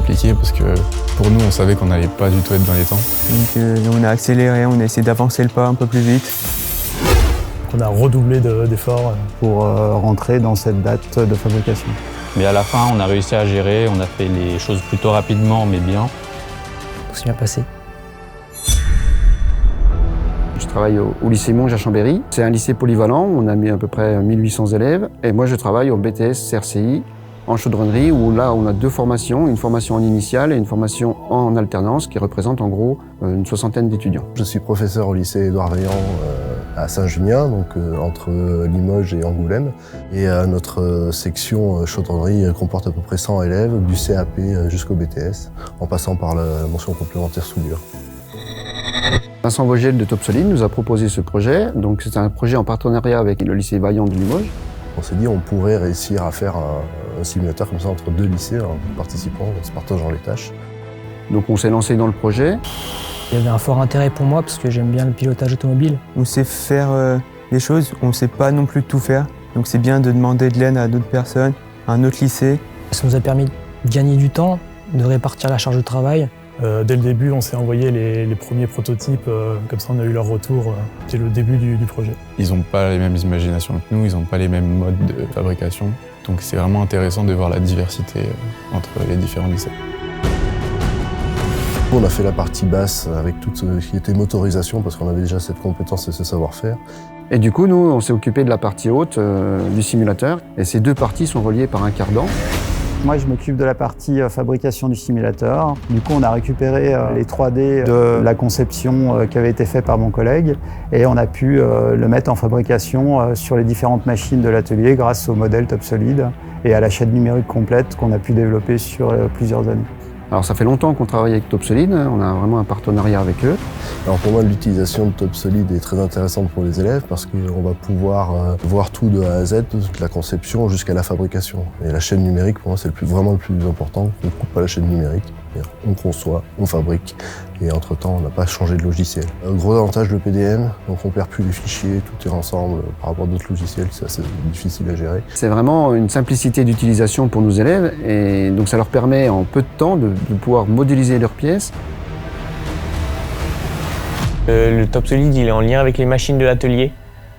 compliqué parce que pour nous, on savait qu'on n'allait pas du tout être dans les temps. Donc on a accéléré, on a essayé d'avancer le pas un peu plus vite. On a redoublé d'efforts pour rentrer dans cette date de fabrication. Mais à la fin, on a réussi à gérer, on a fait les choses plutôt rapidement, mais bien. Tout s'est bien passé. Je travaille au lycée Monge à Chambéry. C'est un lycée polyvalent, on a mis à peu près 1800 élèves. Et moi, je travaille au BTS CRCI en chaudronnerie, où là, on a deux formations, une formation en initiale et une formation en alternance, qui représente en gros une soixantaine d'étudiants. Je suis professeur au lycée Édouard Vaillant à Saint-Junien, donc entre Limoges et Angoulême. Et notre section chaudronnerie comporte à peu près 100 élèves, du CAP jusqu'au BTS, en passant par la mention complémentaire soudure. Vincent Vogel de Topsolid nous a proposé ce projet. Donc c'est un projet en partenariat avec le lycée Vaillant de Limoges. On s'est dit qu'on pourrait réussir à faire un simulateur comme ça entre deux lycées, en participant, en se partageant les tâches. Donc on s'est lancé dans le projet. Il y avait un fort intérêt pour moi parce que j'aime bien le pilotage automobile. On sait faire des choses, on ne sait pas non plus tout faire. Donc c'est bien de demander de l'aide à d'autres personnes, à un autre lycée. Ça nous a permis de gagner du temps, de répartir la charge de travail. Dès le début, on s'est envoyé les premiers prototypes, comme ça on a eu leur retour dès le début du projet. Ils n'ont pas les mêmes imaginations que nous, ils n'ont pas les mêmes modes de fabrication. Donc c'est vraiment intéressant de voir la diversité entre les différents lycées. On a fait la partie basse avec tout ce qui était motorisation, parce qu'on avait déjà cette compétence et ce savoir-faire. Et du coup, nous, on s'est occupé de la partie haute du simulateur. Et ces deux parties sont reliées par un cardan. Moi, je m'occupe de la partie fabrication du simulateur. Du coup, on a récupéré les 3D de la conception qui avait été faite par mon collègue et on a pu le mettre en fabrication sur les différentes machines de l'atelier grâce au modèle Topsolid et à la chaîne numérique complète qu'on a pu développer sur plusieurs années. Alors ça fait longtemps qu'on travaille avec Topsolid, on a vraiment un partenariat avec eux. Alors pour moi, l'utilisation de Topsolid est très intéressante pour les élèves parce qu'on va pouvoir voir tout de A à Z, de la conception jusqu'à la fabrication. Et la chaîne numérique, pour moi, c'est vraiment le plus important. On ne coupe pas la chaîne numérique, on conçoit, on fabrique. Et entre-temps, on n'a pas changé de logiciel. Un gros avantage, le PDM, donc on perd plus les fichiers, tout est ensemble par rapport à d'autres logiciels, c'est assez difficile à gérer. C'est vraiment une simplicité d'utilisation pour nos élèves et donc ça leur permet en peu de temps de pouvoir modéliser leurs pièces. Le Topsolid, il est en lien avec les machines de l'atelier.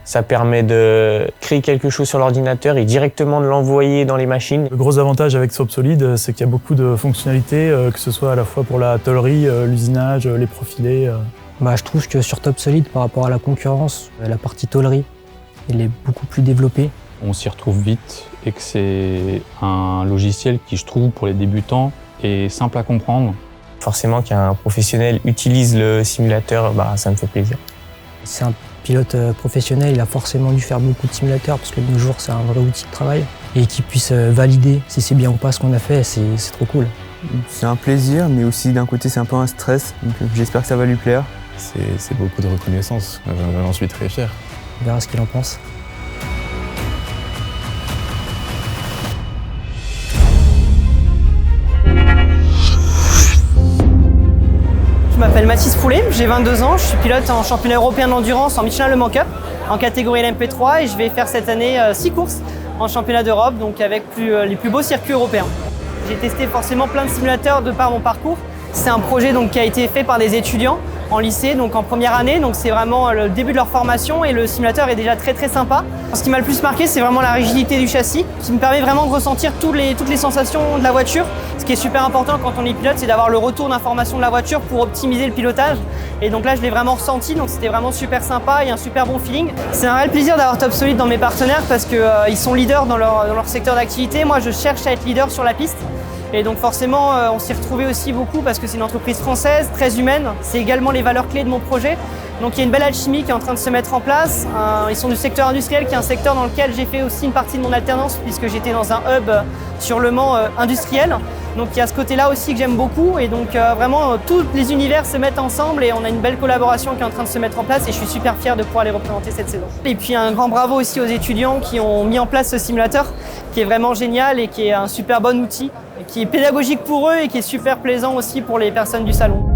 Ça permet de créer quelque chose sur l'ordinateur et directement de l'envoyer dans les machines. Le gros avantage avec Topsolid, c'est qu'il y a beaucoup de fonctionnalités, que ce soit à la fois pour la tôlerie, l'usinage, les profilés. Je trouve que sur Topsolid, par rapport à la concurrence, la partie tôlerie, elle est beaucoup plus développée. On s'y retrouve vite et que c'est un logiciel qui, je trouve, pour les débutants, est simple à comprendre. Forcément, qu'un professionnel utilise le simulateur, ça me fait plaisir. C'est un pilote professionnel, il a forcément dû faire beaucoup de simulateurs parce que de nos jours, c'est un vrai outil de travail. Et qu'il puisse valider si c'est bien ou pas ce qu'on a fait, c'est trop cool. C'est un plaisir, mais aussi d'un côté, c'est un peu un stress. Donc j'espère que ça va lui plaire. C'est beaucoup de reconnaissance, j'en suis très fier. On verra ce qu'il en pense. Je m'appelle Mathis Poulet, j'ai 22 ans, je suis pilote en championnat européen d'endurance en Michelin Le Mans Cup en catégorie LMP3 et je vais faire cette année 6 courses en championnat d'Europe, donc avec les plus beaux circuits européens. J'ai testé forcément plein de simulateurs de par mon parcours. C'est un projet qui a été fait par des étudiants en lycée, donc en première année, donc c'est vraiment le début de leur formation et le simulateur est déjà très sympa. Ce qui m'a le plus marqué, c'est vraiment la rigidité du châssis qui me permet vraiment de ressentir toutes les sensations de la voiture. Ce qui est super important quand on est pilote, c'est d'avoir le retour d'information de la voiture pour optimiser le pilotage. Et donc là, je l'ai vraiment ressenti, donc c'était vraiment super sympa et un super bon feeling. C'est un réel plaisir d'avoir Topsolid dans mes partenaires parce qu'ils sont leaders dans leur secteur d'activité. Moi, je cherche à être leader sur la piste. Et donc forcément, on s'y retrouvait aussi beaucoup parce que c'est une entreprise française, très humaine. C'est également les valeurs clés de mon projet. Donc il y a une belle alchimie qui est en train de se mettre en place. Ils sont du secteur industriel, qui est un secteur dans lequel j'ai fait aussi une partie de mon alternance puisque j'étais dans un hub sur Le Mans industriel. Donc il y a ce côté-là aussi que j'aime beaucoup et donc vraiment tous les univers se mettent ensemble et on a une belle collaboration qui est en train de se mettre en place et je suis super fier de pouvoir les représenter cette saison. Et puis un grand bravo aussi aux étudiants qui ont mis en place ce simulateur qui est vraiment génial et qui est un super bon outil, qui est pédagogique pour eux et qui est super plaisant aussi pour les personnes du salon.